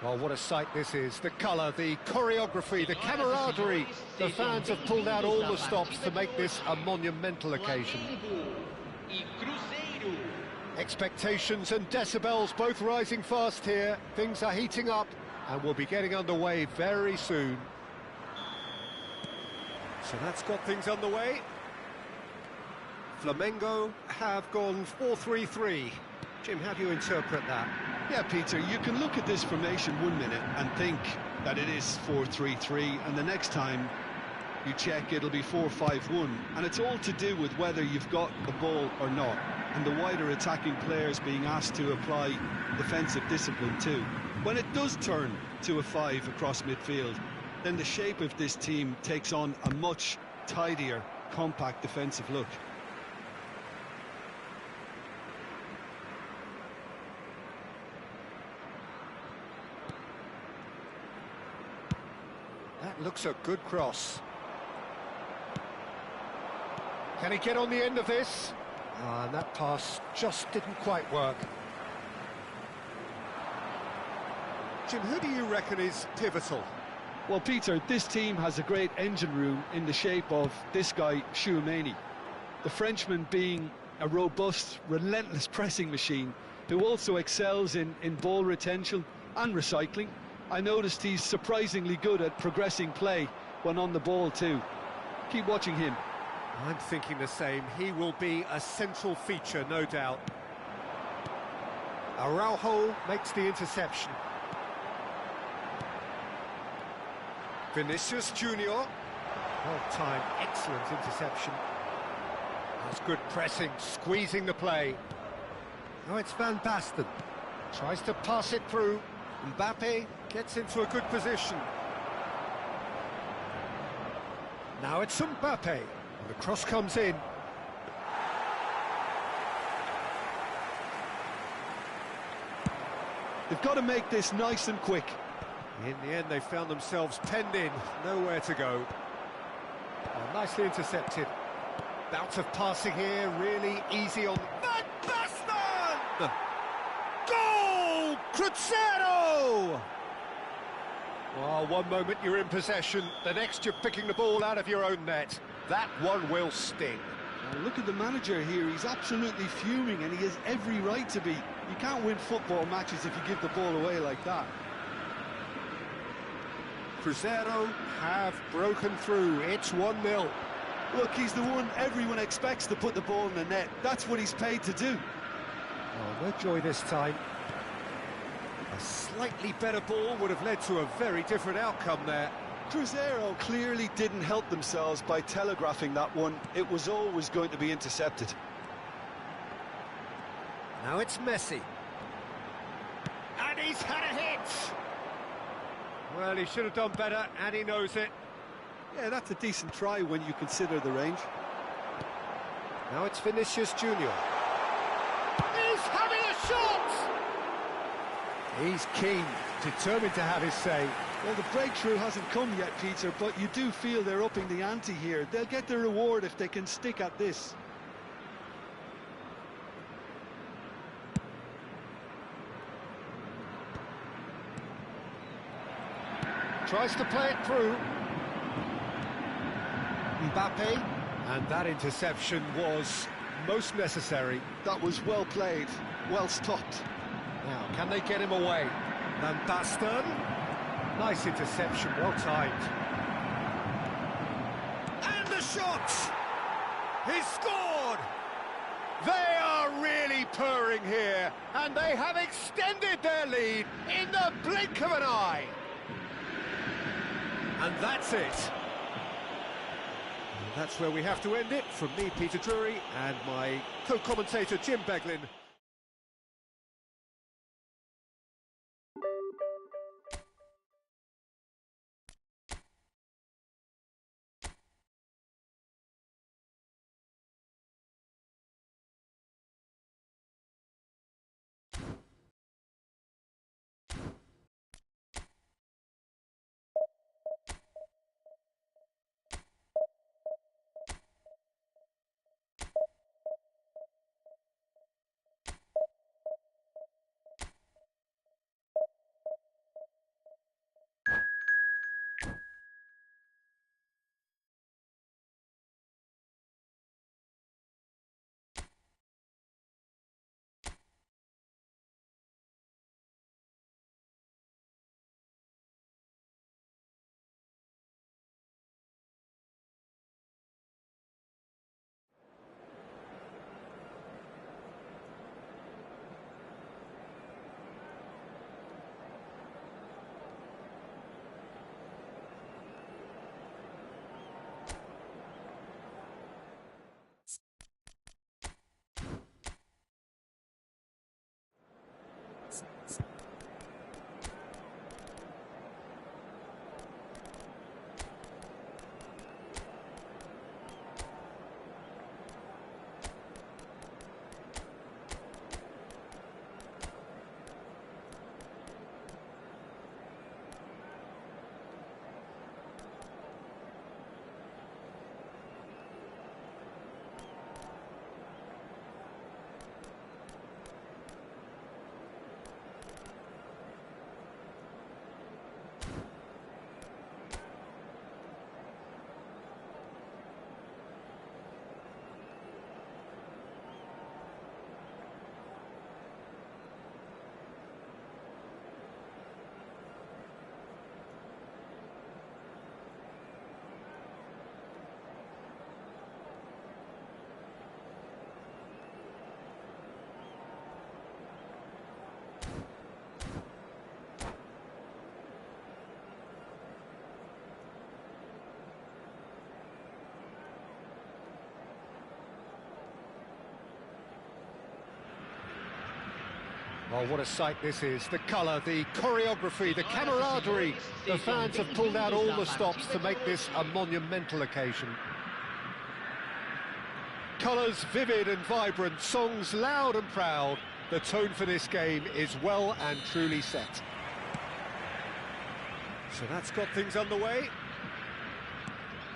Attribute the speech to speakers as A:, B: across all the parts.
A: Well, what a sight this is. The colour, the choreography, the camaraderie. The fans have pulled out all the stops to make this a monumental occasion. Expectations and decibels both rising fast here. Things are heating up and we'll be getting underway very soon. So that's got things underway. Flamengo have gone 4-3-3. Jim, how do you interpret that?
B: Yeah, Peter, you can look at this formation 1 minute and think that it is 4-3-3, and the next time you check it'll be 4-5-1, and it's all to do with whether you've got the ball or not, and the wider attacking players being asked to apply defensive discipline too. When it does turn to a 5 across midfield, then the shape of this team takes on a much tidier, compact defensive look.
A: That looks a good cross. Can he get on the end of this? And that pass just didn't quite work. Jim, who do you reckon is pivotal?
B: Well, Peter, this team has a great engine room in the shape of this guy, Tchouaméni. The Frenchman being a robust, relentless pressing machine who also excels in ball retention and recycling. I noticed he's surprisingly good at progressing play when on the ball too. Keep watching him.
A: I'm thinking the same. He will be a central feature, no doubt. Araujo makes the interception. Vinicius Junior. Well-timed, excellent interception. That's good pressing, squeezing the play. Now it's Van Basten. Tries to pass it through. Mbappe gets into a good position. Now it's Mbappe. And the cross comes in.
B: They've got to make this nice and quick.
A: In the end, they found themselves penned in, nowhere to go. Oh, nicely intercepted. Bout of passing here, really easy on... Van Basten! Goal! Crescer! Well, one moment you're in possession, the next you're picking the ball out of your own net. That one will sting.
B: Well, look at the manager here, he's absolutely fuming and he has every right to be. You can't win football matches if you give the ball away like that.
A: Crescer have broken through, it's 1-0.
B: Look, he's the one everyone expects to put the ball in the net. That's what he's paid to do.
A: Oh, no joy this time. A slightly better ball would have led to a very different outcome there.
B: Crescer clearly didn't help themselves by telegraphing that one. It was always going to be intercepted.
A: Now it's Messi. And he's had a hit! Well, he should have done better, and he knows it.
B: Yeah, that's a decent try when you consider the range.
A: Now it's Vinicius Junior. He's having a shot! He's keen, determined to have his say.
B: Well, the breakthrough hasn't come yet, Peter, but you do feel they're upping the ante here. They'll get the reward if they can stick at this.
A: Tries to play it through. Mbappe. And that interception was most necessary.
B: That was well played, well stopped.
A: Now, can they get him away? Van Basten. Nice interception, well timed. And the shot! He's scored! They are really purring here, and they have extended their lead in the blink of an eye. And that's it. And that's where we have to end it. From me, Peter Drury, and my co-commentator, Jim Beglin. Oh, what a sight this is. The colour, the choreography, the camaraderie. The fans have pulled out all the stops to make this a monumental occasion. Colours vivid and vibrant, songs loud and proud. The tone for this game is well and truly set. So that's got things underway.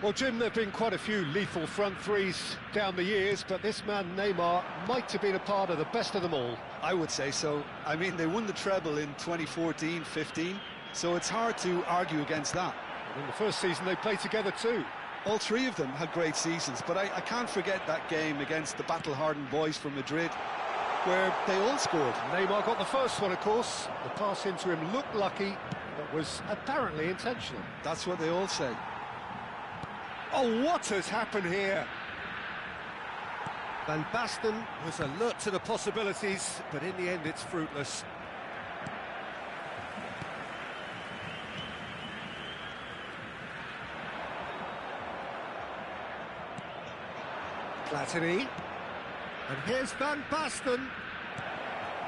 A: Well, Jim, there have been quite a few lethal front threes down the years, but this man, Neymar, might have been a part of the best of them all.
B: I would say so. I mean, they won the treble in 2014-15, so it's hard to argue against that.
A: And in the first season, they played together too.
B: All three of them had great seasons, but I can't forget that game against the battle-hardened boys from Madrid, where they all scored.
A: Neymar got the first one, of course. The pass into him looked lucky, but was apparently intentional.
B: That's what they all say.
A: Oh, what has happened here? Van Basten was alert to the possibilities, but in the end it's fruitless. Platini. And here's Van Basten.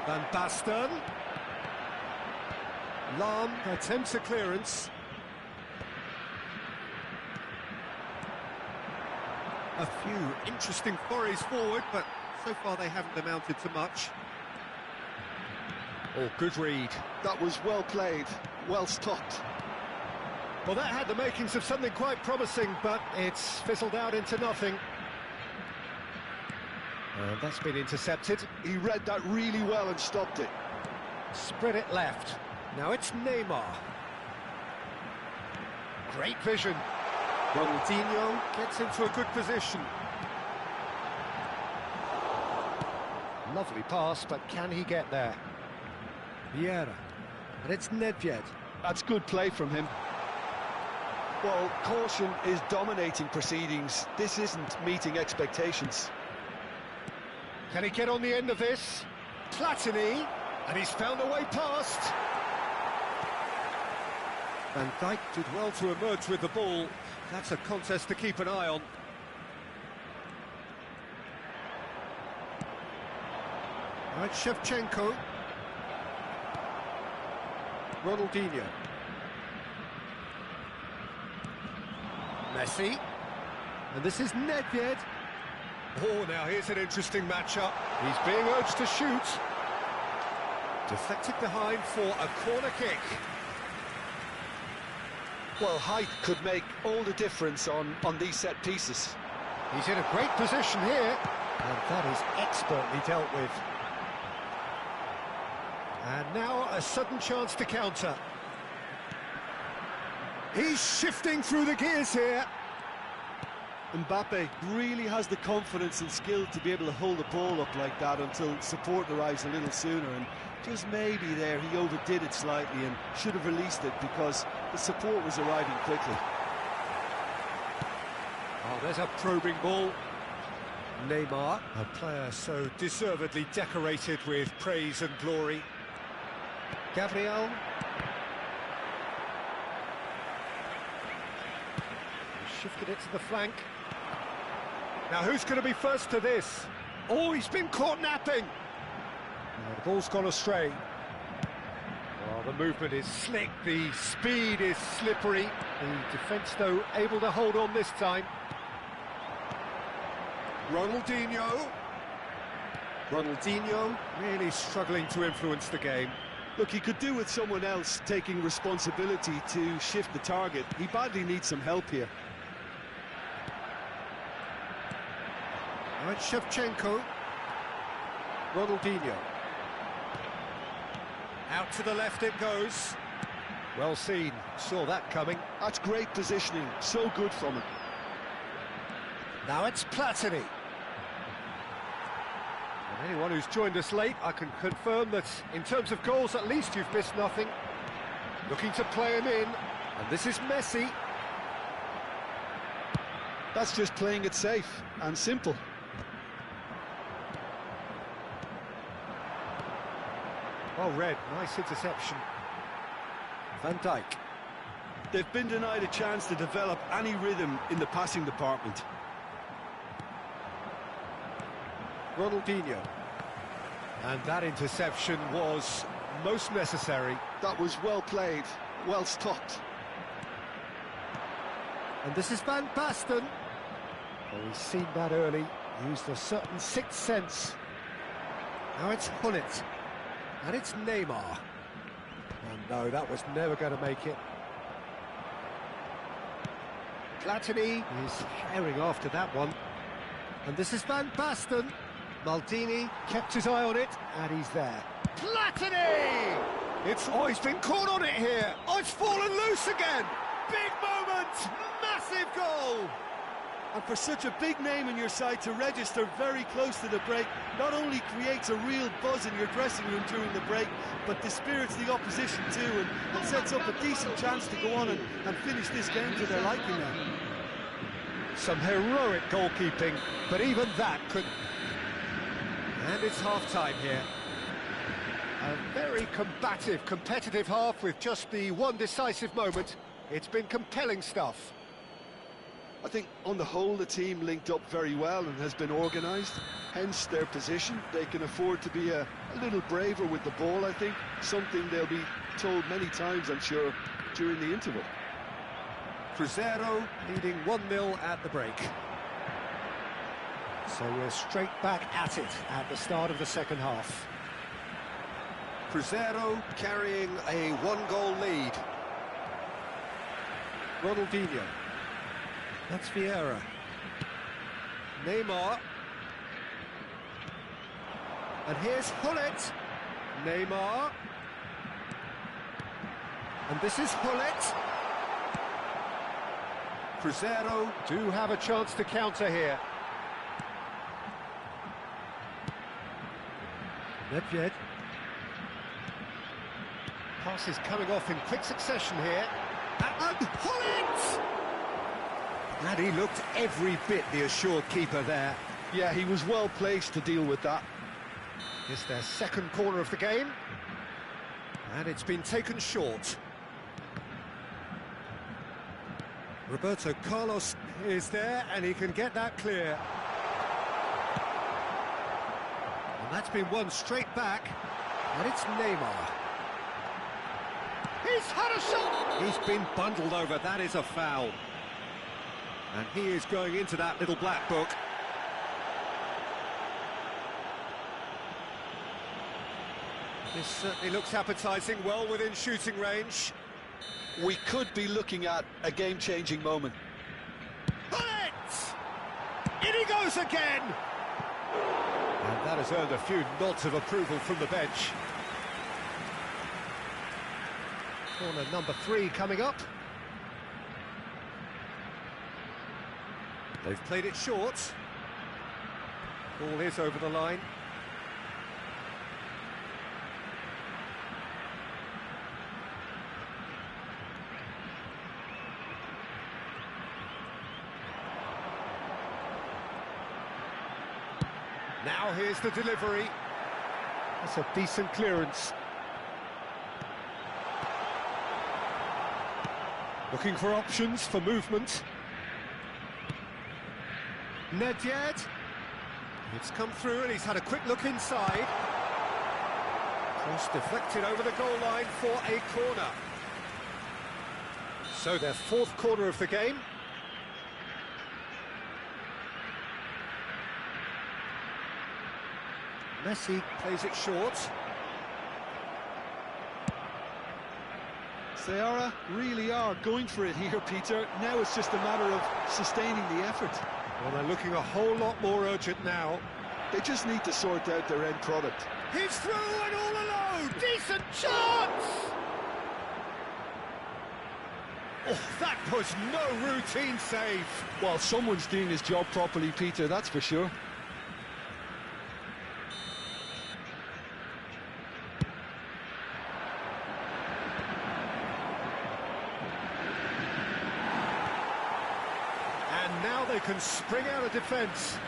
A: Van Basten. Lahm attempts a clearance. A few interesting forays forward, but so far they haven't amounted to much. Oh, good read.
B: That was well played, well stopped.
A: Well, that had the makings of something quite promising, but it's fizzled out into nothing. And that's been intercepted.
B: He read that really well and stopped it.
A: Spread it left. Now it's Neymar. Great vision. Ronaldinho gets into a good position. Lovely pass, but can he get there? Vieira. And it's Nedved.
B: That's good play from him. Well, caution is dominating proceedings. This isn't meeting expectations.
A: Can he get on the end of this? Platini, and he's found a way past. Van Dijk did well to emerge with the ball. That's a contest to keep an eye on. All right, Shevchenko. Ronaldinho. Messi. And this is Nedved. Oh, now here's an interesting matchup. He's being urged to shoot. Deflected behind for a corner kick.
B: Well, height could make all the difference on these set pieces.
A: He's in a great position here, and that is expertly dealt with. And now a sudden chance to counter. He's shifting through the gears here.
B: Mbappe really has the confidence and skill to be able to hold the ball up like that until support arrives a little sooner, and just maybe there he overdid it slightly and should have released it because the support was arriving quickly.
A: Oh, there's a probing ball. Neymar, a player so deservedly decorated with praise and glory. Gabriel. Shifted it to the flank. Now who's going to be first to this? Oh, he's been caught napping. Oh, the ball's gone astray. Oh, the movement is slick, the speed is slippery. The defence, though, able to hold on this time. Ronaldinho. Ronaldinho really struggling to influence the game.
B: Look, he could do with someone else taking responsibility to shift the target. He badly needs some help here.
A: All right, Shevchenko. Ronaldinho. Out to the left it goes. Well seen, saw that coming.
B: That's great positioning, so good from him.
A: Now it's Platini. And anyone who's joined us late, I can confirm that in terms of goals, at least you've missed nothing. Looking to play him in, and this is Messi.
B: That's just playing it safe and simple.
A: Well read, nice interception. Van Dijk.
B: They've been denied a chance to develop any rhythm in the passing department.
A: Ronaldinho. And that interception was most necessary.
B: That was well played, well stopped.
A: And this is Van Basten. Well, he's seen that early, used a certain sixth sense. Now it's Hullet, and it's Neymar. And no, that was never going to make it. Platini is herring after that one. And this is Van Basten. Maldini kept his eye on it, and he's there. Platini! He's been caught on it here. Oh, it's fallen loose again. Big moment, massive goal.
B: And for such a big name in your side to register very close to the break, not only creates a real buzz in your dressing room during the break, but dispirits the opposition too, and sets up a decent chance to go on and finish this game to their liking now.
A: Some heroic goalkeeping, but even that could... And it's half-time here. A very combative, competitive half with just the one decisive moment. It's been compelling stuff.
B: I think on the whole the team linked up very well and has been organised, hence their position. They can afford to be a little braver with the ball, I think, something they'll be told many times, I'm sure, during the interval.
A: Cruzeiro leading 1-0 at the break. So we're straight back at it at the start of the second half. Cruzeiro carrying a one-goal lead. Ronaldinho. That's Vieira. Neymar. And here's Hullet. Neymar. And this is Hullet. Cruzeiro do have a chance to counter here. Nedved. Passes coming off in quick succession here. And Hullet! And he looked every bit the assured keeper there.
B: Yeah, he was well placed to deal with that.
A: It's their second corner of the game. And it's been taken short. Roberto Carlos is there, and he can get that clear. And that's been won straight back. And it's Neymar. He's had a shot! He's been bundled over, that is a foul. And he is going into that little black book. This certainly looks appetising, well within shooting range.
B: We could be looking at a game-changing moment.
A: Hullet! In he goes again! And that has earned a few nods of approval from the bench. Corner number 3 coming up. They've played it short. Ball is over the line. Now here's the delivery. That's a decent clearance. Looking for options for movement. Nedved. It's come through and he's had a quick look inside. Cross deflected over the goal line for a corner. So their fourth corner of the game. Messi plays it short.
B: Seja really are going for it here, Peter. Now it's just a matter of sustaining the effort.
A: Well, they're looking a whole lot more urgent now.
B: They just need to sort out their end product.
A: He's through and all alone! Decent chance! Oh, that was no routine save.
B: Well, someone's doing his job properly, Peter, that's for sure.
A: Now they can spring out of defence.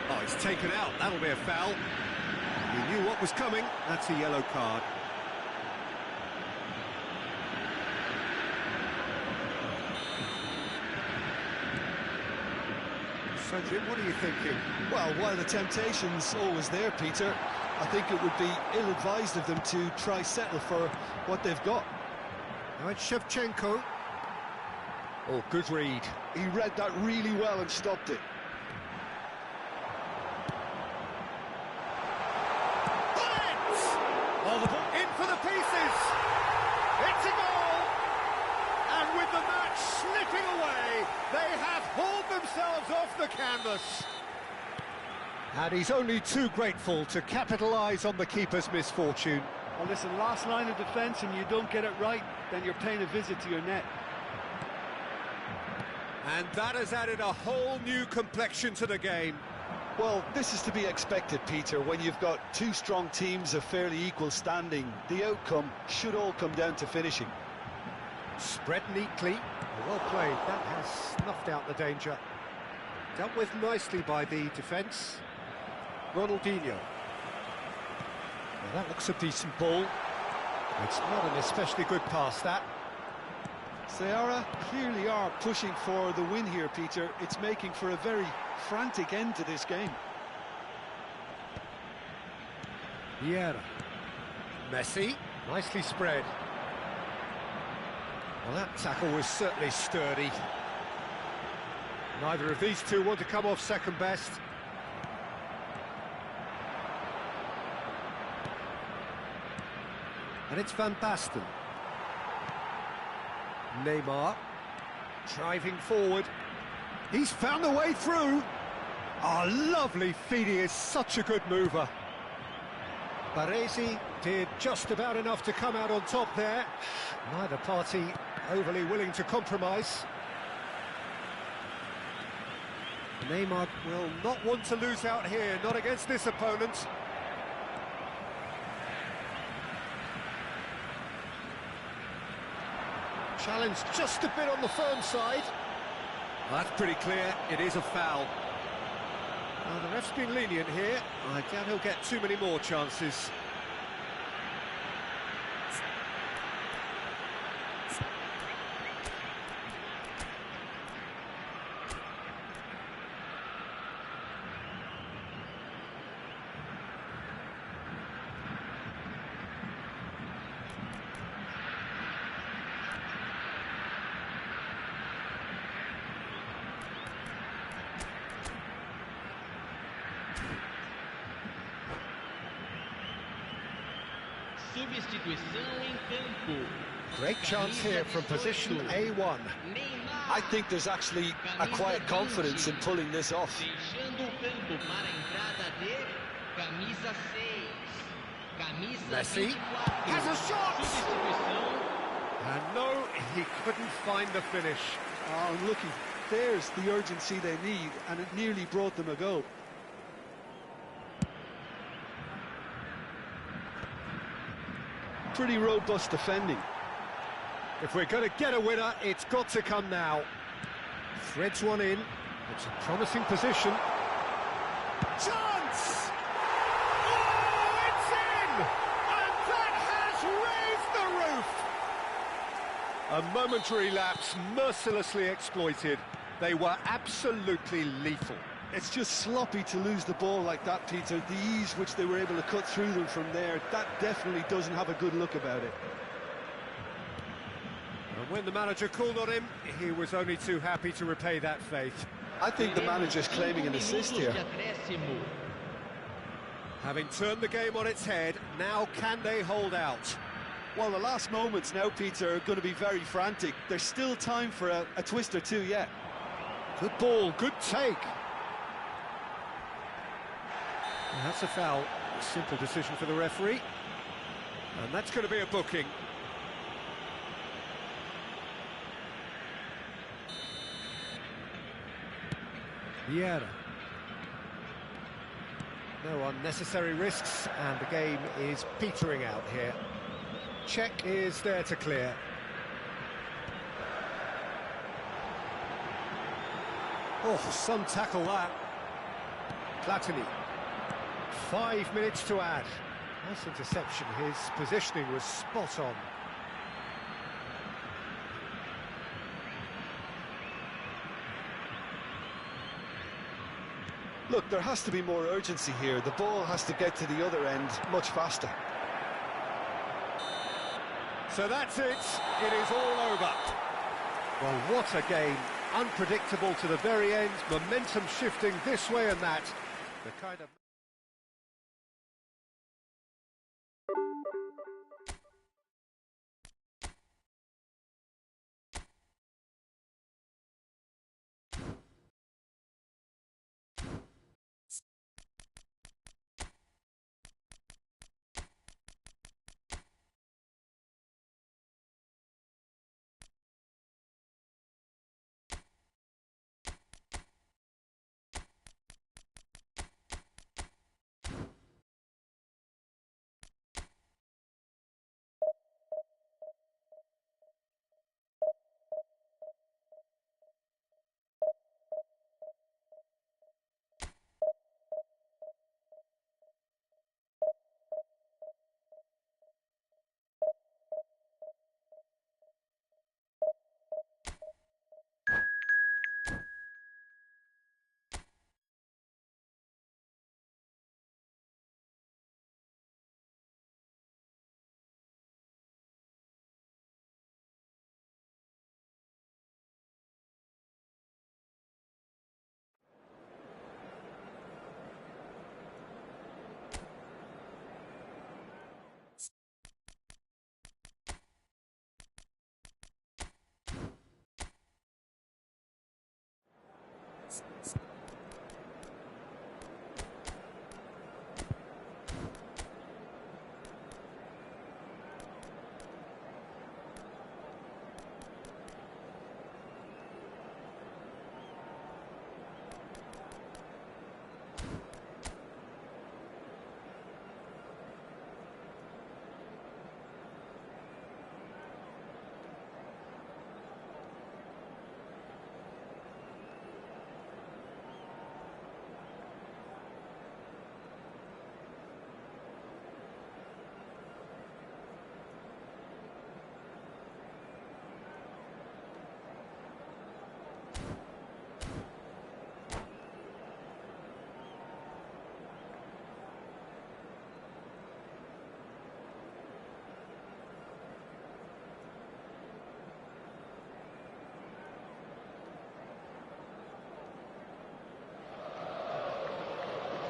A: Oh, he's taken out. That'll be a foul. He knew what was coming. That's a yellow card. So, Jim, what are you thinking?
B: Well, while the temptation's always there, Peter, I think it would be ill-advised of them to try settle for what they've got.
A: Now it's Shevchenko. Oh, good read.
B: He read that really well and stopped it.
A: Oh, the ball in for the pieces. It's a goal. And with the match slipping away, they have hauled themselves off the canvas. And he's only too grateful to capitalise on the keeper's misfortune.
B: Well, listen, last line of defence and you don't get it right, then you're paying a visit to your net.
A: And that has added a whole new complexion to the game.
B: Well, this is to be expected, Peter. When you've got two strong teams of fairly equal standing, the outcome should all come down to finishing.
A: Spread neatly, well played. That has snuffed out the danger. Dealt with nicely by the defence. Ronaldinho. Well, that looks a decent ball. It's not an especially good pass, that.
B: Seja clearly are pushing for the win here, Peter. It's making for a very frantic end to this game.
A: Primeira. Messi, nicely spread. Well, that tackle was certainly sturdy. Neither of these two want to come off second best. And it's Van Basten. Neymar, driving forward. He's found the way through. Oh, lovely feed. He is such a good mover. Baresi did just about enough to come out on top there. Neither party overly willing to compromise. Neymar will not want to lose out here, not against this opponent. Challenge just a bit on the firm side. That's pretty clear, it is a foul. Well, the ref's been lenient here. I doubt he'll get too many more chances. Great chance here from position A1.
B: I think there's actually a quiet confidence in pulling this off.
A: Messi has a shot! And no, he couldn't find the finish.
B: Oh, looky, there's the urgency they need, and it nearly brought them a goal. Pretty robust defending.
A: If we're going to get a winner, it's got to come now. Threads one in. It's a promising position. Chance! Oh, it's in! And that has raised the roof! A momentary lapse, mercilessly exploited. They were absolutely lethal.
B: It's just sloppy to lose the ball like that, Peter. The ease which they were able to cut through them from there, that definitely doesn't have a good look about it.
A: And when the manager called on him, he was only too happy to repay that faith.
B: I think the manager's claiming an assist here.
A: Having turned the game on its head, now can they hold out?
B: Well, the last moments now, Peter, are going to be very frantic. There's still time for a twist or two yet.
A: Good ball, good take. And that's a foul. A simple decision for the referee. And that's going to be a booking. Primeira. No unnecessary risks, and the game is petering out here. Check is there to clear. Oh, some tackle that. Platini. 5 minutes to add. Nice interception. His positioning was spot on.
B: Look, there has to be more urgency here. The ball has to get to the other end much faster.
A: So that's it. It is all over. Well, what a game. Unpredictable to the very end. Momentum shifting this way and that. The kind of...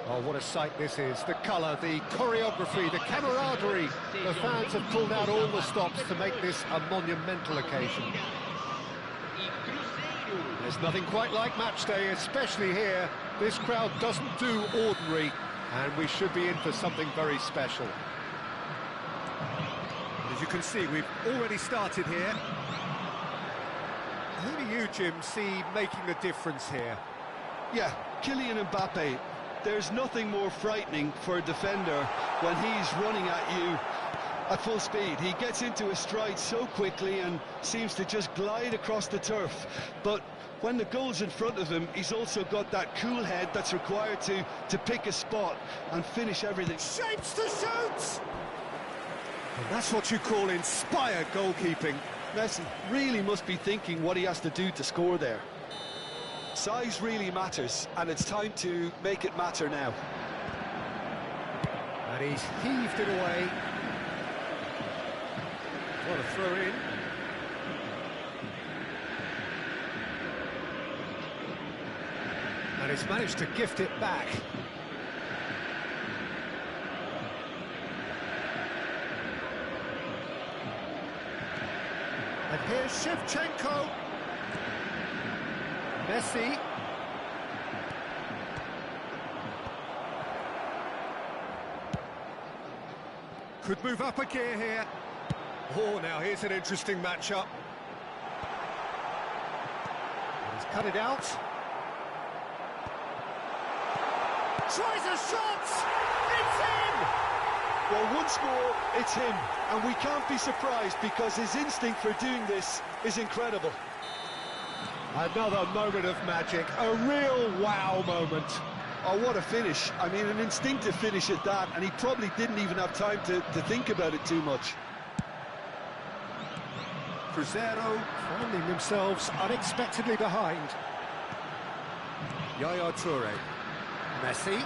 A: Oh, what a sight this is. The colour, the choreography, the camaraderie. The fans have pulled out all the stops to make this a monumental occasion. There's nothing quite like match day, especially here. This crowd doesn't do ordinary, and we should be in for something very special. As you can see, we've already started here. Who do you, Jim, see making a difference here?
B: Yeah, Kylian Mbappe. There's nothing more frightening for a defender when he's running at you at full speed. He gets into a stride so quickly and seems to just glide across the turf. But when the goal's in front of him, he's also got that cool head that's required to pick a spot and finish everything.
A: Shapes to shoot! And that's what you call inspired goalkeeping.
B: Messi really must be thinking what he has to do to score there. Size really matters, and it's time to make it matter now.
A: And he's heaved it away. What a throw in. And he's managed to gift it back. And here's Shevchenko. Messi. Could move up a gear here. Oh, now here's an interesting matchup. He's cut it out. Tries a shot! It's in!
B: Well, once more, it's him. And we can't be surprised because his instinct for doing this is incredible.
A: Another moment of magic, a real wow moment.
B: Oh, what a finish. I mean, an instinctive finish at that, and he probably didn't even have time to think about it too much.
A: Crescer finding themselves unexpectedly behind. Yaya Toure. Messi.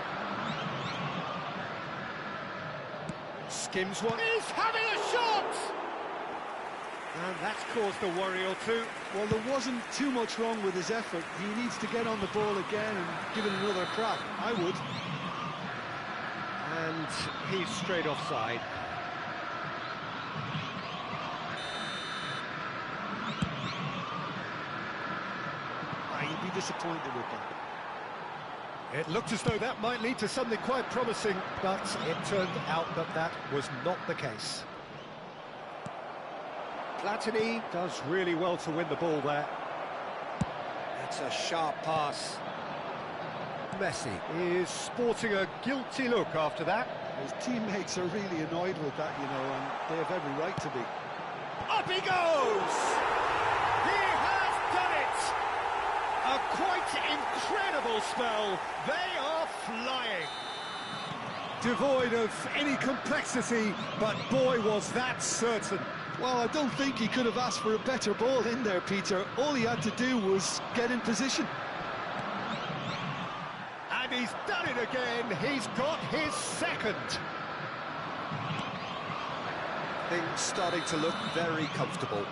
A: Skims one. He's having a shot! And that's caused a worry or two.
B: Well, there wasn't too much wrong with his effort. He needs to get on the ball again and give it another crack. I would.
A: And he's straight offside.
B: You'd be disappointed with that.
A: It looked as though that might lead to something quite promising, but it turned out that that was not the case. Platini does really well to win the ball there. That's a sharp pass. Messi is sporting a guilty look after that.
B: His teammates are really annoyed with that, you know, and they have every right to be.
A: Up he goes! He has done it! A quite incredible spell. They are flying. Devoid of any complexity, but boy, was that certain.
B: Well, I don't think he could have asked for a better ball in there, Peter. All he had to do was get in position.
A: And he's done it again. He's got his second. Things starting to look very comfortable.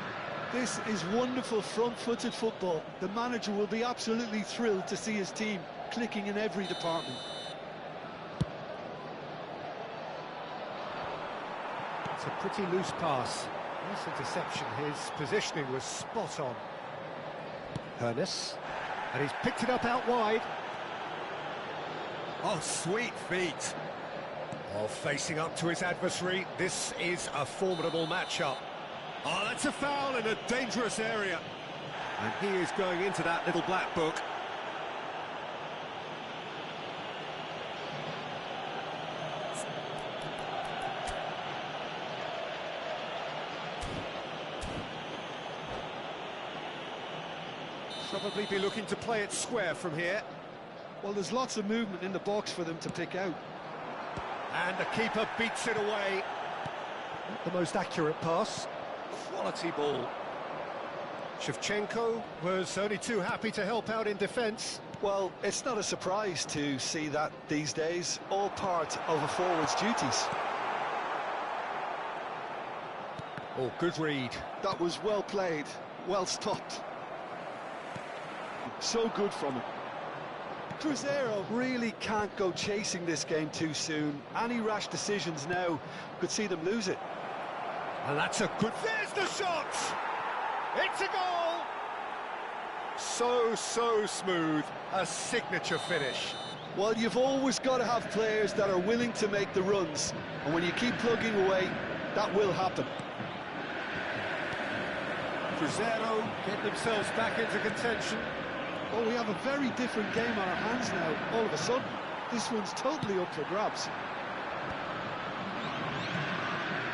B: This is wonderful front-footed football. The manager will be absolutely thrilled to see his team clicking in every department.
A: It's a pretty loose pass. Nice interception. His positioning was spot on. Hernes. And he's picked it up out wide. Oh, sweet feet. Oh, facing up to his adversary. This is a formidable matchup. Oh, that's a foul in a dangerous area. And he is going into that little black book. Probably be looking to play it square from here.
B: Well, there's lots of movement in the box for them to pick out.
A: And the keeper beats it away. Not the most accurate pass. Quality ball. Shevchenko was only too happy to help out in defence.
B: Well, it's not a surprise to see that these days. All part of a forward's duties.
A: Oh, good read.
B: That was well played, well stopped. So good from him. Crescer really can't go chasing this game too soon. Any rash decisions now could see them lose it.
A: And that's a good... There's the shot! It's a goal! So smooth. A signature finish.
B: Well, you've always got to have players that are willing to make the runs. And when you keep plugging away, that will happen.
A: Crescer get themselves back into contention.
B: Oh, we have a very different game on our hands now, all of a sudden. This one's totally up for grabs.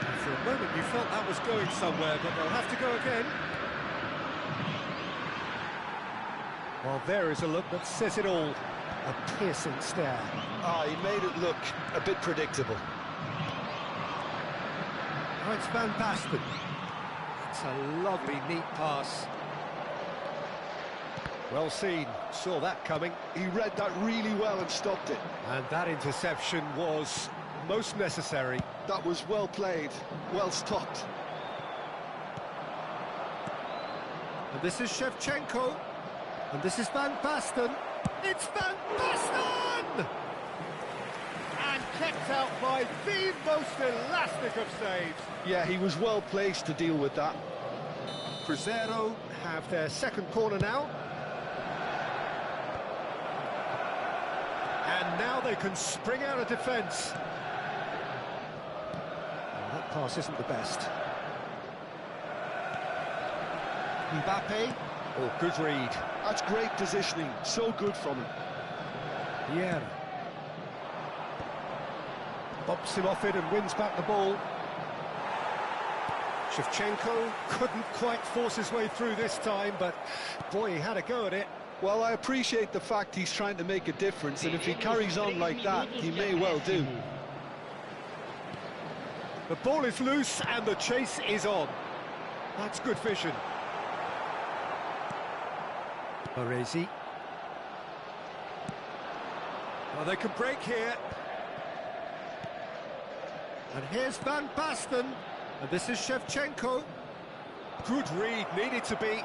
A: And for a moment you felt that was going somewhere, but they'll have to go again. Well, there is a look that says it all. A piercing stare.
B: He made it look a bit predictable.
A: Now it's Van Basten. It's a lovely, neat pass. Well seen, saw that coming.
B: He read that really well and stopped it.
A: And that interception was most necessary.
B: That was well played, well stopped.
A: And this is Shevchenko. And this is Van Basten. It's Van Basten! And kept out by the most elastic of saves.
B: Yeah, he was well placed to deal with that.
A: Crescer have their second corner now. And now they can spring out of defence. That pass isn't the best. Mbappe. Oh, good read.
B: That's great positioning. So good from him.
A: Primeira. Bumps him off it and wins back the ball. Shevchenko couldn't quite force his way through this time, but boy, he had a go at it.
B: Well, I appreciate the fact he's trying to make a difference, and if he carries on like that, he may well do.
A: The ball is loose and the chase is on. That's good vision. Baresi. Oh, they can break here. And here's Van Basten. And this is Shevchenko. Good read, needed to be.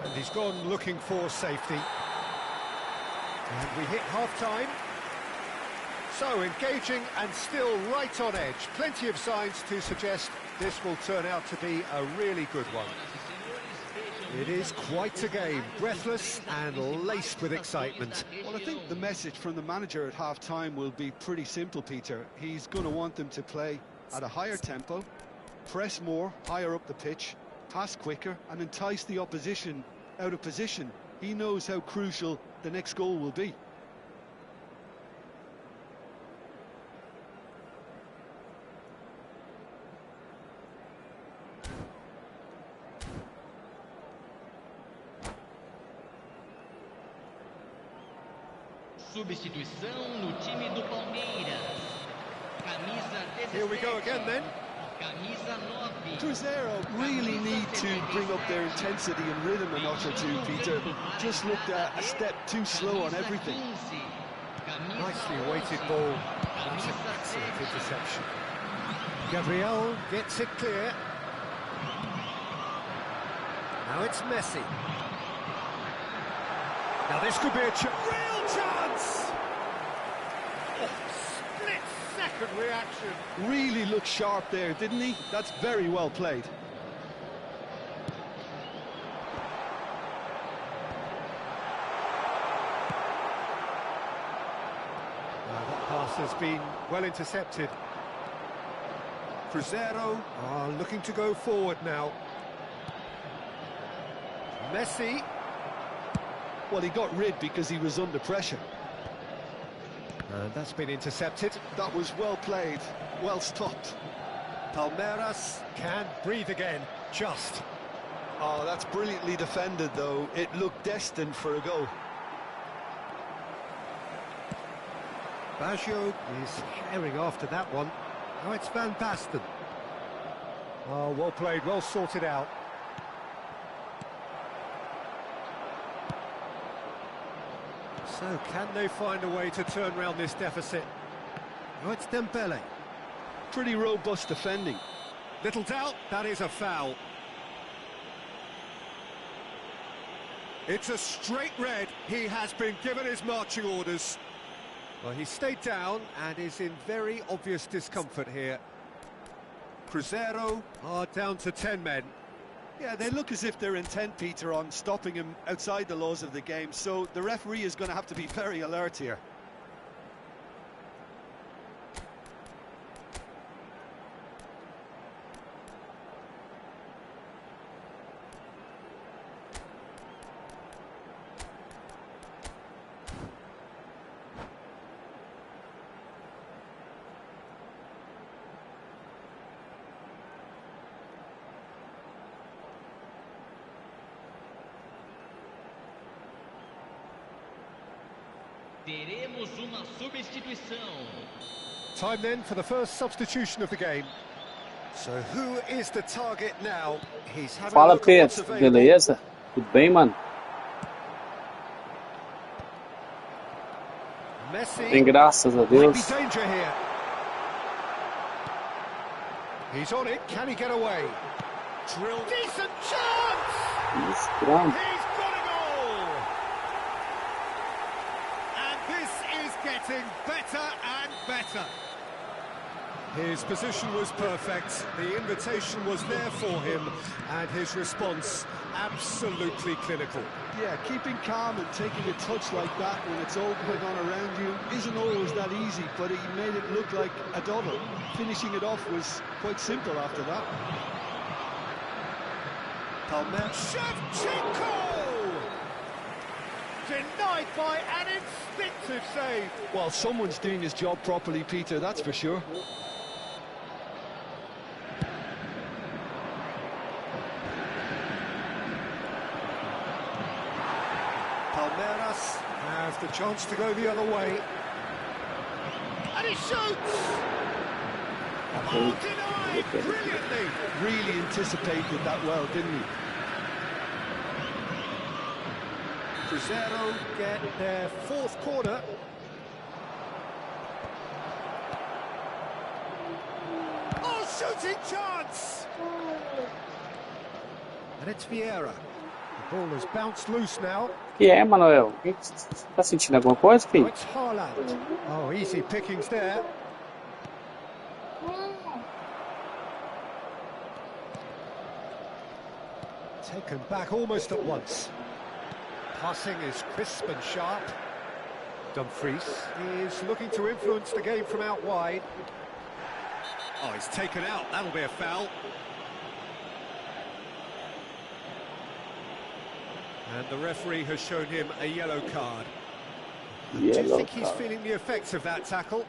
A: And he's gone looking for safety. And we hit half-time. So, engaging and still right on edge. Plenty of signs to suggest this will turn out to be a really good one. It is quite a game, breathless and laced with excitement.
B: Well, I think the message from the manager at half-time will be pretty simple, Peter. He's going to want them to play at a higher tempo, press more, higher up the pitch, pass quicker and entice the opposition out of position. He knows how crucial the next goal will be.
C: Substituição no time do Palmeiras. Camisa 17.
A: Here we go again then.
C: Camisa 9.
B: Crescer really need to bring up their intensity and rhythm a notch or two, Peter. Just looked a step too slow on everything.
A: Nicely weighted ball. That's an excellent interception. Gabriel gets it clear. Now it's Messi. Now this could be a real chance! Oh, split-second reaction.
B: Really looked sharp there, didn't he? That's very well played.
A: That pass has been well intercepted. Cruzeiro are looking to go forward now. Messi.
B: Well, he got rid because he was under pressure.
A: And that's been intercepted.
B: That was well played, well stopped.
A: Palmeiras can breathe again, just.
B: Oh, that's brilliantly defended, though. It looked destined for a goal.
A: Fabio is herring after that one. Now it's Van Basten. Oh, well played, well sorted out. So, can they find a way to turn around this deficit? Oh, it's Dembele.
B: Pretty robust defending.
A: Little doubt, that is a foul. It's a straight red. He has been given his marching orders. Well, he stayed down and is in very obvious discomfort here. Cruzeiro are down to 10 men.
B: Yeah, they look as if they're intent, Peter, on stopping him outside the laws of the game, so the referee is going to have to be very alert here.
C: Teremos uma substituição.
A: Time then for the first substitution of the game. So who is the target now? He's having
D: Fala,
A: a look at what's
D: Pedro,
A: available.
D: beleza? Tudo bem, mano?
A: Messi.
D: Bem, graças a
A: Might be
D: Deus.
A: danger here. He's on it. Can he get away? Drill. Decent chance.
D: Estranho.
A: He's got a goal. And this is getting better and better. His position was perfect. The invitation was there for him, and his response absolutely clinical.
B: Yeah, keeping calm and taking a touch like that when it's all going on around you isn't always that easy, but he made it look like a double. Finishing it off was quite simple after that.
A: Palmeiras. Shevchenko! Denied by an instinctive save.
B: Well, someone's doing his job properly, Peter, that's for sure.
A: Palmeiras have the chance to go the other way. And he shoots! Oh, denied brilliantly!
B: Really anticipated that well, didn't he?
A: Cruzeiro get their fourth corner. shooting chance! And it's Vieira. The ball has bounced loose now.
D: Que é, Manuel? Tá sentindo alguma coisa,
A: Oh,
D: filho?
A: it's Haaland. Oh, easy pickings there. Taken back almost at once. Passing is crisp and sharp. Dumfries is looking to influence the game from out wide. Oh, he's taken out. That'll be a foul. And the referee has shown him a yellow card. Do you think he's feeling the effects of that tackle?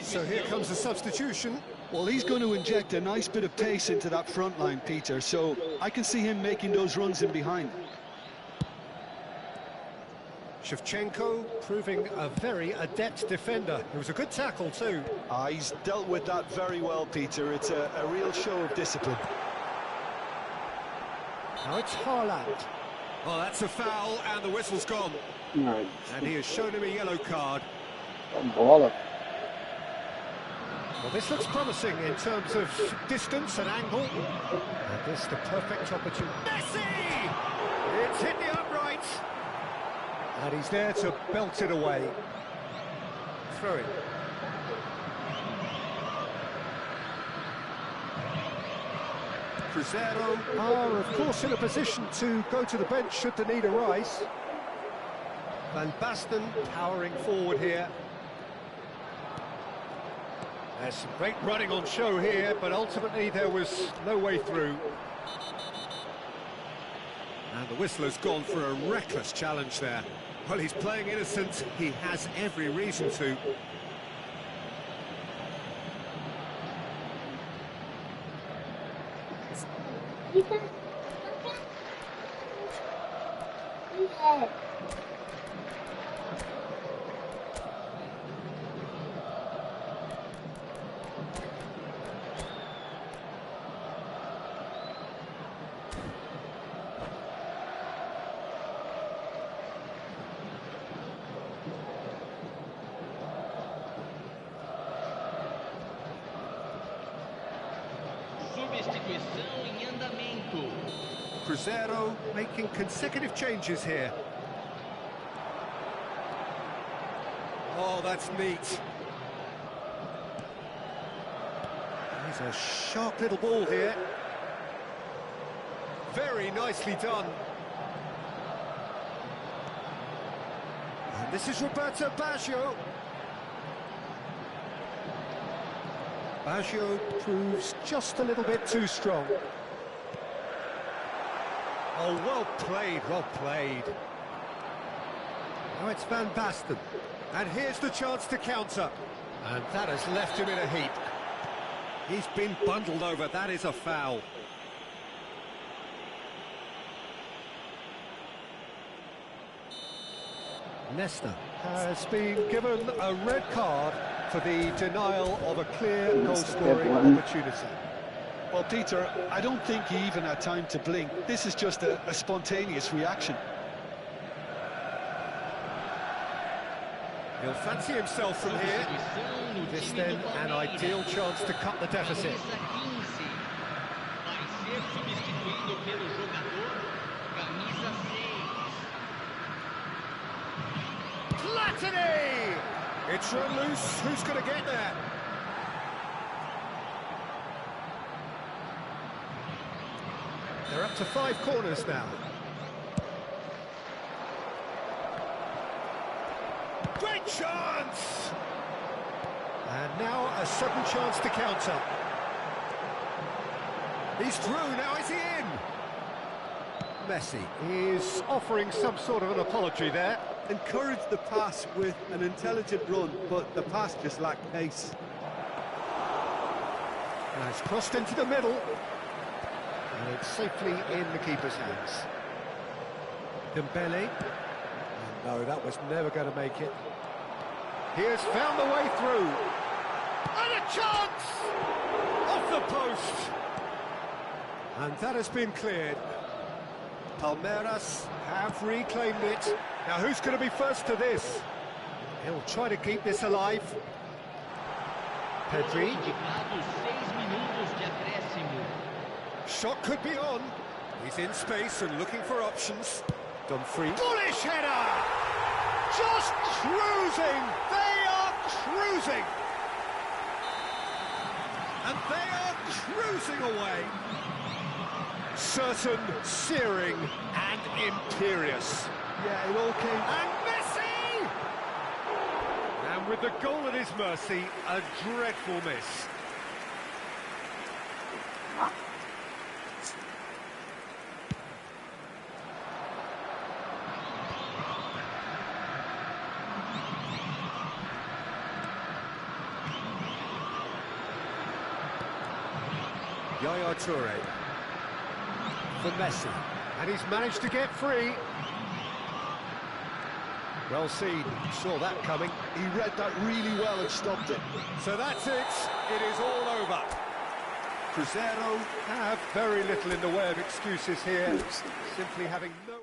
A: So here comes the substitution.
B: Well, he's going to inject a nice bit of pace into that front line, Peter, so I can see him making those runs in behind.
A: Shevchenko proving a very adept defender. It was a good tackle too.
B: He's dealt with that very well, Peter. It's a real show of discipline.
A: Now it's Haaland. Oh, that's a foul, and the whistle's gone.
D: Ai,
A: And he has shown him a yellow card.
D: bola.
A: Well, this looks promising in terms of distance and angle. And this the perfect opportunity. Messi! It's hit the upright. And he's there to belt it away. Throw it. Crescer are, of course, in a position to go to the bench should the need arise. Van Basten powering forward here. There's some great running on show here, but ultimately there was no way through. And the whistler's gone for a reckless challenge there. Well, he's playing innocent. He has every reason to.
C: Substituição em andamento.
A: Crescer making consecutive changes here. Oh, that's neat. He's a sharp little ball here. Very nicely done. And this is Roberto Baggio. Baggio proves just a little bit too strong. Oh, well played, well played. Now it's Van Basten. And here's the chance to counter. And that has left him in a heap. He's been bundled over. That is a foul. Nesta has been given a red card for the denial of a clear goal-scoring opportunity.
B: Well, Peter, I don't think he even had time to blink. This is just a spontaneous reaction.
A: He'll fancy himself from here. This then an ideal chance to cut the deficit.
C: Camisa 15 vai ser substituído pelo jogador camisa 6.
A: Platini! It's run loose. Who's going to get there? They're up to 5 corners now. Great chance! And now a sudden chance to counter. He's through, now is he in? Messi is offering some sort of an apology there.
E: Encouraged the pass with an intelligent run, but the pass just lacked pace.
A: Now it's crossed into the middle. And it's safely in the keeper's hands. Dembele. Oh, no, that was never going to make it. He has found the way through. And a chance! Off the post! And that has been cleared. Palmeiras have reclaimed it. Now who's going to be first to this? He'll try to keep this alive. Pedri.
C: Indicados 6 minutos de acréscimo.
A: Shot could be on. He's in space and looking for options. Done free. Bullish header! Just cruising! They are cruising! And they are cruising away. Certain, searing, and imperious.
E: Yeah, it all came...
A: And Messi! And with the goal at his mercy, a dreadful miss. Yaya Toure for Messi, and he's managed to get free. Well seen, saw that coming.
B: He read that really well and stopped it.
A: So that's it, it is all over. Cruzeiro have very little in the way of excuses here, simply having no...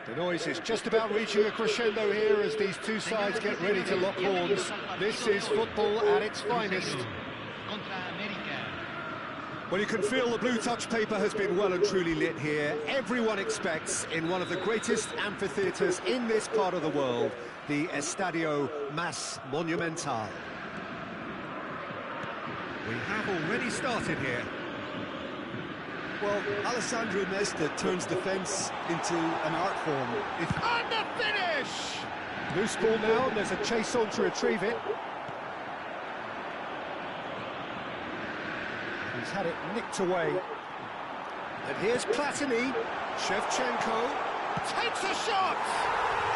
A: The noise is just about reaching a crescendo here as these two sides get ready to lock horns. This is football at its finest. Well, you can feel the blue touch paper has been well and truly lit here. Everyone expects, in one of the greatest amphitheatres in this part of the world, the Estadio Más Monumental. We have already started here.
E: Well, Alessandro Nesta turns defence into an art form.
A: And the finish! Loose ball now, and there's a chase on to retrieve it. He's had it nicked away. And here's Platini. Shevchenko takes a shot!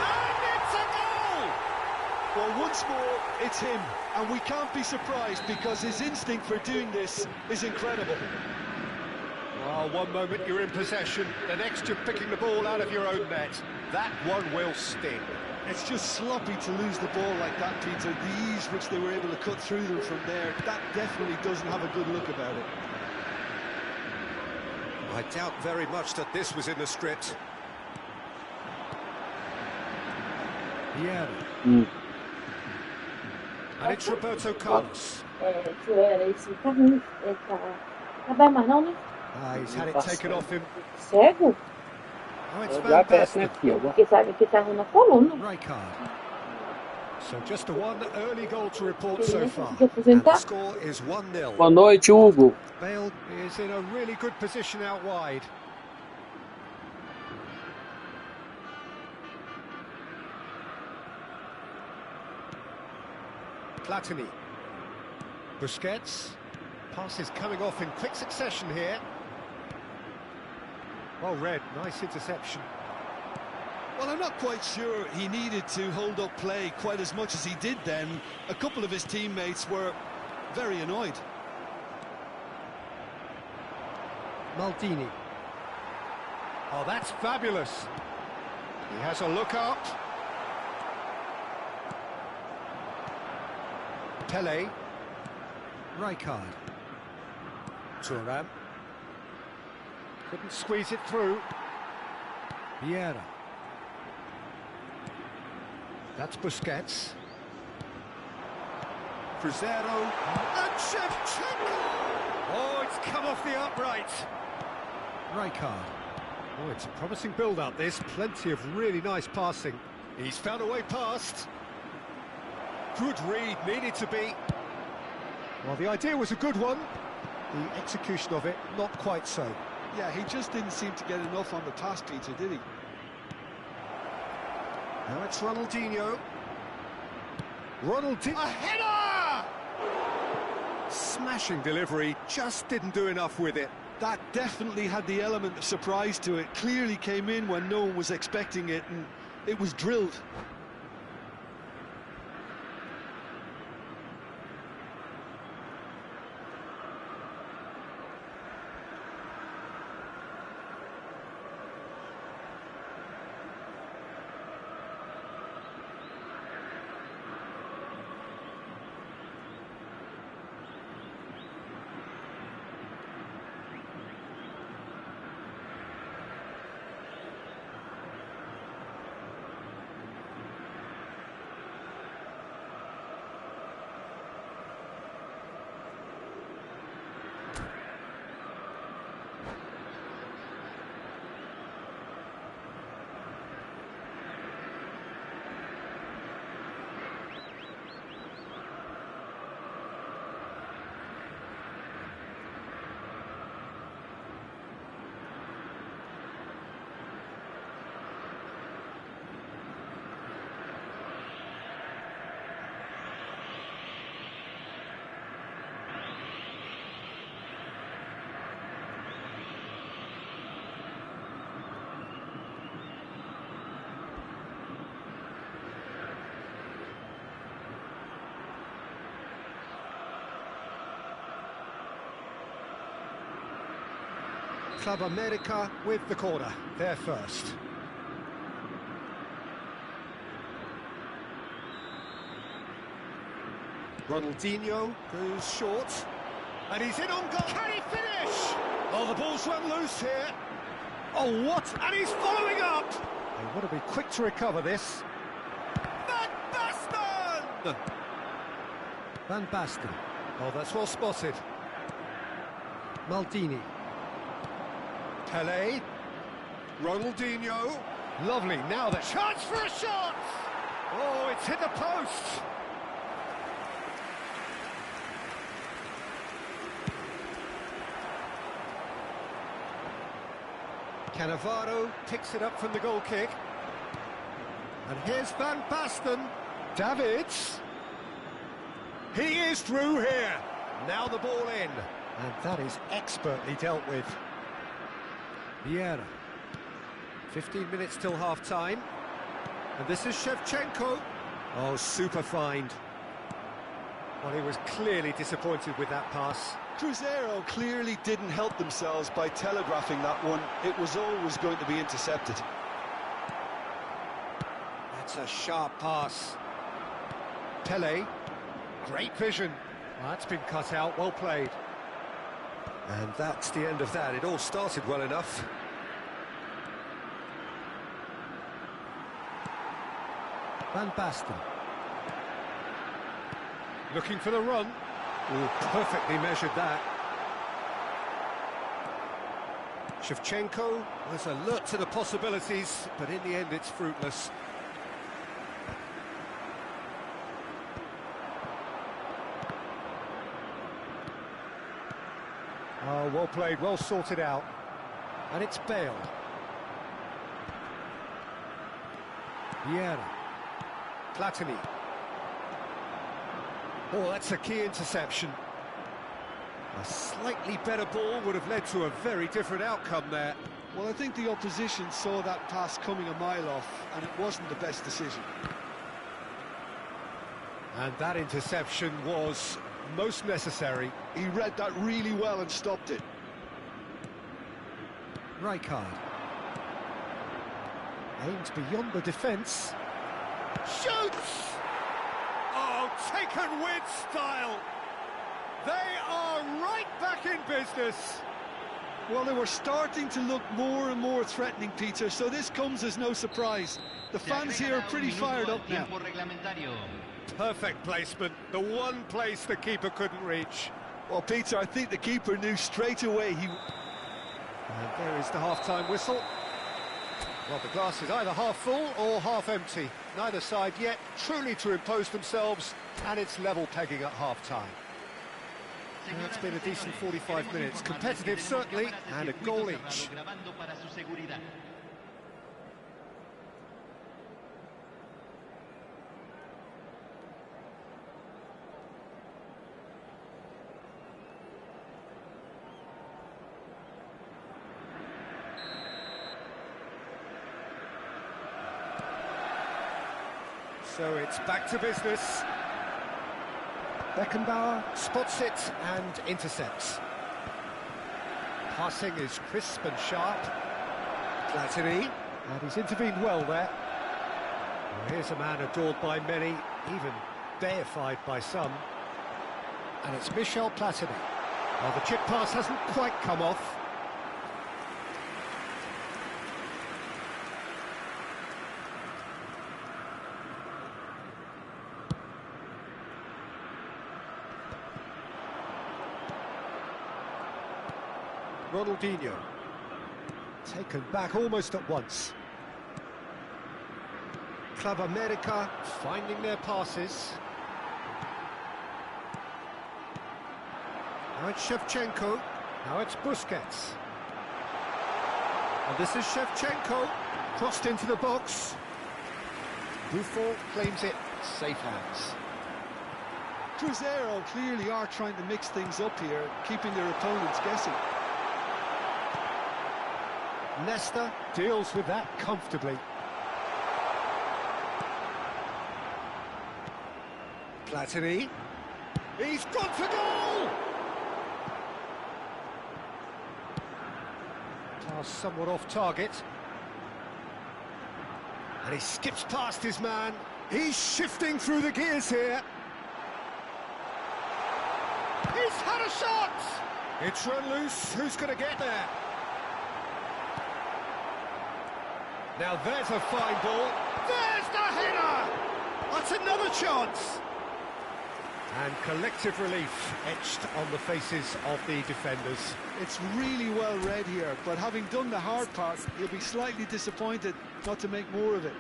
A: And it's a goal!
B: Well, once more, it's him. And we can't be surprised because his instinct for doing this is incredible.
A: Well, one moment you're in possession, the next you're picking the ball out of your own net. That one will sting.
B: It's just sloppy to lose the ball like that, Peter. The ease which they were able to cut through them from there, that definitely doesn't have a good look about it.
A: I doubt very much that this was in the script. Yeah. And it's Roberto Carlos. He's had it taken off him.
D: Cego?
A: Oh, it's
D: Já aparece aqui, ó. Porque sabe que tá na coluna.
A: Rijkaard. So just a one early goal to report so far.
D: Quer
A: And the
D: aposentar?
A: score is 1-0.
D: Boa noite, Hugo.
A: Bale is in a really good position out wide. Platini. Busquets. Passes coming off in quick succession here. Well read, nice interception.
B: Well, I'm not quite sure he needed to hold up play quite as much as he did then. A couple of his teammates were very annoyed.
A: Maldini. Oh, that's fabulous. He has a look up. Pele. Rijkaard. Thuram. Couldn't squeeze it through. Vieira. That's Busquets. Cruzeiro. And Shevchenko! Oh, it's come off the upright. Rijkaard. Oh, it's a promising build-up, this. Plenty of really nice passing. He's found a way past. Good read, needed to be. Well, the idea was a good one. The execution of it, not quite so.
B: Yeah, he just didn't seem to get enough on the pass, Peter, did he?
A: Now it's Ronaldinho. Ronaldinho. A header! Smashing delivery, just didn't do enough with it.
B: That definitely had the element of surprise to it. Clearly came in when no one was expecting it, and it was drilled.
A: Club America with the corner, there first. Ronaldinho goes short, and he's in on goal. Can he finish? Oh, the ball's run loose here. Oh, what? And he's following up. They want to be quick to recover this. Van Basten! Van Basten. Oh, that's well spotted. Maldini. Pele. Ronaldinho. Lovely, now the chance for a shot! Oh, it's hit the post! Cannavaro picks it up from the goal kick. And here's Van Basten. Davids. He is through here. Now the ball in. And that is expertly dealt with. Vieira. 15 minutes till half-time. And this is Shevchenko. Oh, super find. Well, he was clearly disappointed with that pass.
B: Cruzeiro clearly didn't help themselves by telegraphing that one. It was always going to be intercepted.
A: That's a sharp pass. Pele. Great vision. Well, that's been cut out, well played. And that's the end of that. It all started well enough. Van Basten. Looking for the run. Ooh, perfectly measured that. Shevchenko was alert to the possibilities, but in the end it's fruitless. Oh, well played, well sorted out. And it's Bale. Vieira. Platini. Oh, that's a key interception. A slightly better ball would have led to a very different outcome there.
B: Well, I think the opposition saw that pass coming a mile off, and it wasn't the best decision.
A: And that interception was most necessary.
B: He read that really well and stopped it.
A: Rijkaard. Aims beyond the defence. Shoots! Oh, taken with style! They are right back in business!
B: Well, they were starting to look more and more threatening, Peter, so this comes as no surprise. The fans here are pretty fired up now.
A: Perfect placement, the one place the keeper couldn't reach.
B: Well, Peter, I think the keeper knew straight away he...
A: And there is the half-time whistle. Well, the glass is either half full or half empty. Neither side yet truly to impose themselves, and it's level pegging at half-time. And it's been a decent 45 minutes. Competitive, certainly, and a goal each. So it's back to business. Beckenbauer spots it and intercepts. Passing is crisp and sharp. Platini, and he's intervened well there. Well, here's a man adored by many, even deified by some. And it's Michel Platini. Well, the chip pass hasn't quite come off. Ronaldinho, taken back almost at once. Club America finding their passes. Now it's Shevchenko, now it's Busquets. And this is Shevchenko, crossed into the box. Buffon claims it, safe hands.
B: Cruzeiro clearly are trying to mix things up here, keeping their opponents guessing.
A: Nesta deals with that comfortably. Platini. He's gone for goal! Pass somewhat off target. And he skips past his man. He's shifting through the gears here. He's had a shot! It's run loose. Who's going to get there? Now there's a fine ball. There's the header! That's another chance! And collective relief etched on the faces of the defenders.
B: It's really well read here, but having done the hard part, he'll be slightly disappointed not to make more of it.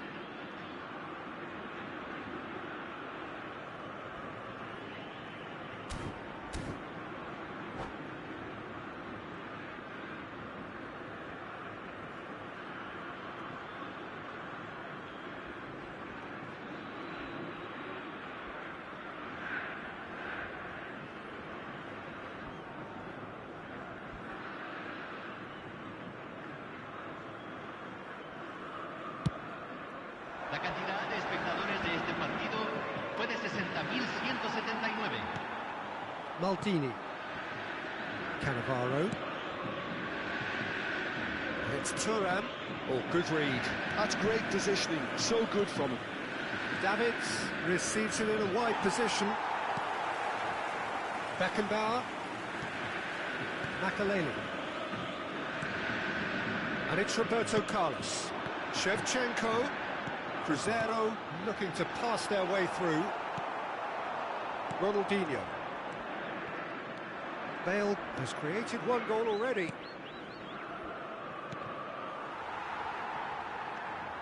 C: La cantidad de espectadores de este partido fue de 60.179.
A: Maldini. Cannavaro. It's Thuram. Oh, good read.
B: That's great positioning, so good from him.
A: Davids receives it in a wide position. Beckenbauer. Makaleli. And it's Roberto Carlos. Shevchenko. Crescer looking to pass their way through. Ronaldinho. Bale has created one goal already.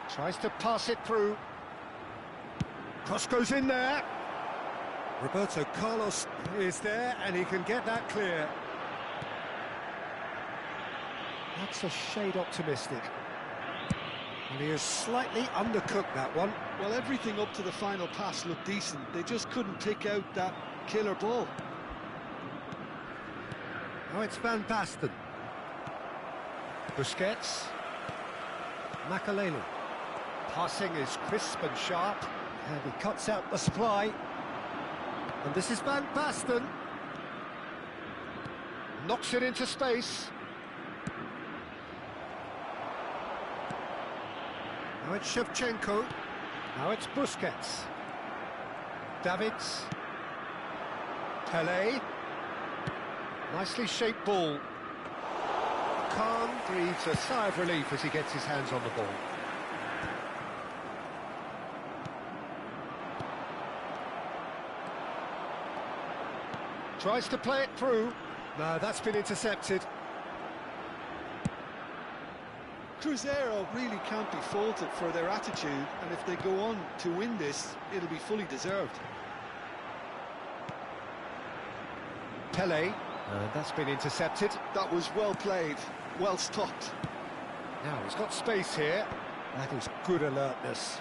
A: Tries to pass it through. Cross goes in there. Roberto Carlos is there and he can get that clear. That's a shade optimistic. And he has slightly undercooked that one.
B: Well, everything up to the final pass looked decent. They just couldn't pick out that killer ball.
A: Now it's Van Basten. Busquets. Makaleli. Passing is crisp and sharp. And he cuts out the supply. And this is Van Basten. Knocks it into space. Now it's Shevchenko. Now it's Busquets. Davids. Pelé. Nicely shaped ball. Khan breathes a sigh of relief as he gets his hands on the ball. Tries to play it through. No, that's been intercepted.
B: Crescer really can't be faulted for their attitude, and if they go on to win this, it'll be fully deserved.
A: Pelé, that's been intercepted.
B: That was well played, well stopped.
A: Now he's got space here. That is good alertness.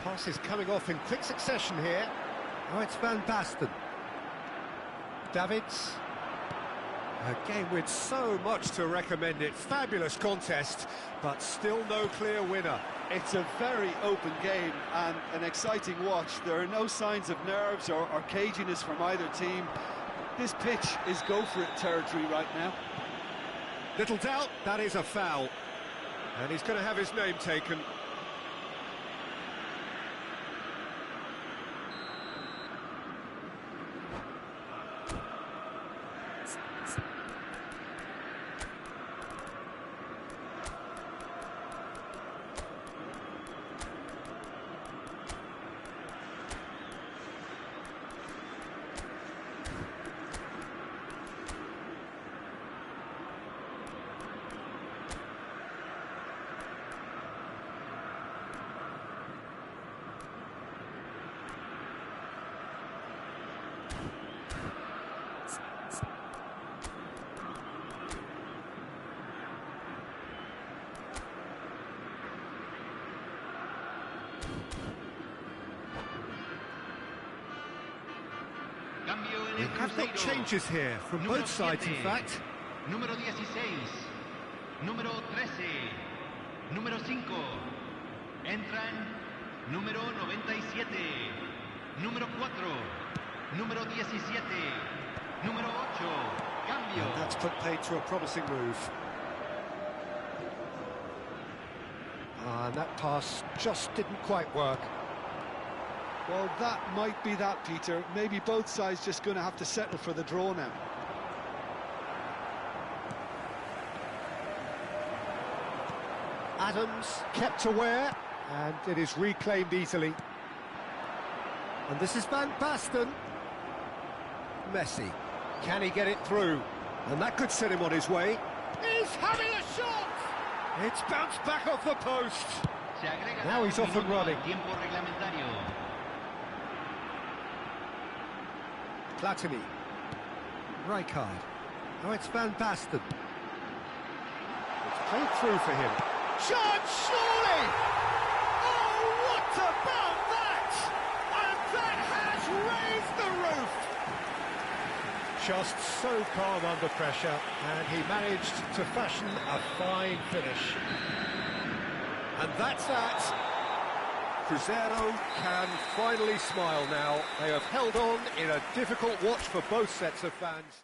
A: Pass is coming off in quick succession here. Now it's Van Basten. Davids. A game with so much to recommend it. Fabulous contest, but still no clear winner.
B: It's a very open game and an exciting watch. There are no signs of nerves or caginess from either team. This pitch is go-for-it territory right now.
A: Little doubt, that is a foul. And he's going to have his name taken. We have got changes here from both sides, in fact.
C: Número 16, número 13, número 5. Entran número 97, número 4, número 17, número 8, Cambio.
A: And that's put paid to a promising move. And that pass just didn't quite work.
B: Well, that might be that, Peter. Maybe both sides just going to have to settle for the draw now.
A: Adams kept aware, and it is reclaimed easily. And this is Van Basten. Messi. Can he get it through? And that could set him on his way. He's having a shot! It's bounced back off the post.
C: Se agrega
A: Now he's
C: un
A: off and
C: minuto
A: running.
C: al tiempo reglamentario.
A: Platini. Rijkaard. Now it's Van Basten. It's played through for him. Chance, surely! Oh, what about that? And that has raised the roof! Just so calm under pressure, and he managed to fashion a fine finish. And that's that. Cruzeiro can finally smile now. They have held on in a difficult watch for both sets of fans.